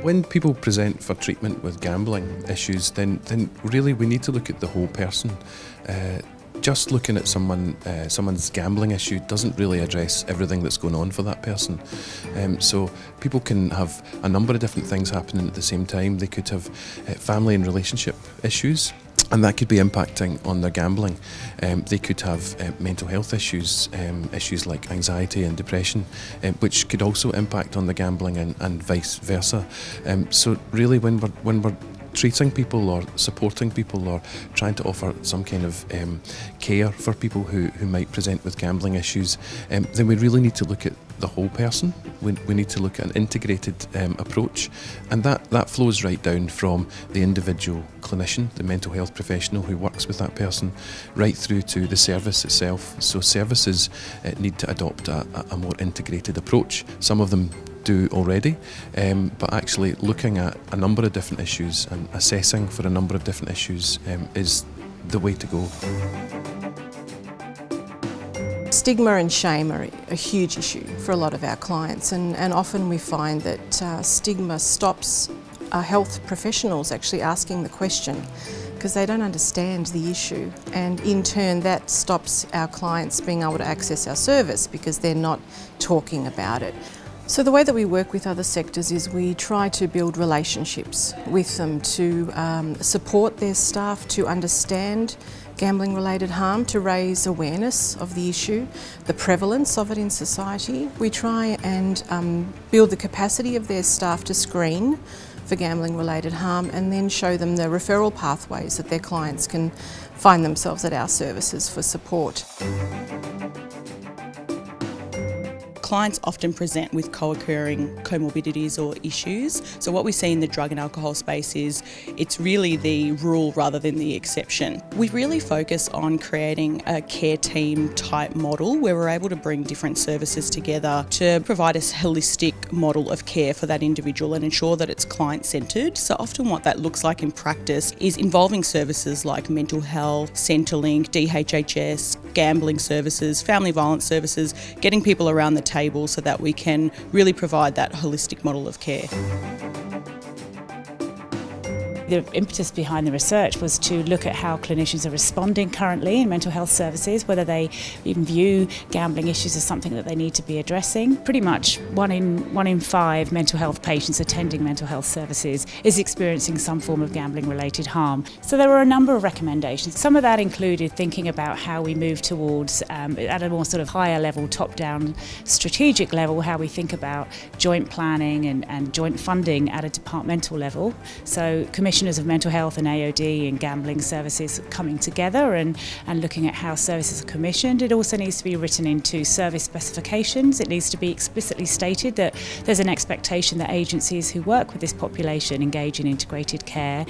When people present for treatment with gambling issues, then really we need to look at the whole person. Just looking at someone's gambling issue doesn't really address everything that's going on for that person. So people can have a number of different things happening at the same time. They could have family and relationship issues, and that could be impacting on their gambling. They could have mental health issues, issues like anxiety and depression, which could also impact on the gambling and vice versa. So really when we're treating people or supporting people or trying to offer some kind of care for people who might present with gambling issues, then we really need to look at the whole person. We need to look at an integrated approach, and that flows right down from the individual clinician, the mental health professional who works with that person, right through to the service itself. So services need to adopt a more integrated approach. Some of them do already, but actually looking at a number of different issues and assessing for a number of different issues is the way to go. Stigma and shame are a huge issue for a lot of our clients, and often we find that stigma stops health professionals actually asking the question because they don't understand the issue, and in turn that stops our clients being able to access our service because they're not talking about it. So the way that we work with other sectors is we try to build relationships with them to support their staff to understand gambling related harm, to raise awareness of the issue, the prevalence of it in society. We try and build the capacity of their staff to screen for gambling related harm and then show them the referral pathways that their clients can find themselves at our services for support. Clients often present with co-occurring comorbidities or issues. So what we see in the drug and alcohol space is it's really the rule rather than the exception. We really focus on creating a care team type model where we're able to bring different services together to provide a holistic model of care for that individual and ensure that it's client-centred. So often what that looks like in practice is involving services like mental health, Centrelink, DHHS, gambling services, family violence services, getting people around the table so that we can really provide that holistic model of care. The impetus behind the research was to look at how clinicians are responding currently in mental health services, whether they even view gambling issues as something that they need to be addressing. Pretty much one in five mental health patients attending mental health services is experiencing some form of gambling related harm. So there were a number of recommendations. Some of that included thinking about how we move towards, at a more sort of higher level, top-down strategic level, how we think about joint planning and joint funding at a departmental level. So commissioners of mental health and AOD and gambling services coming together and looking at how services are commissioned. It also needs to be written into service specifications. It needs to be explicitly stated that there's an expectation that agencies who work with this population engage in integrated care.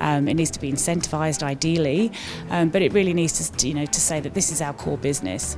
It needs to be incentivised ideally, but it really needs to say that this is our core business.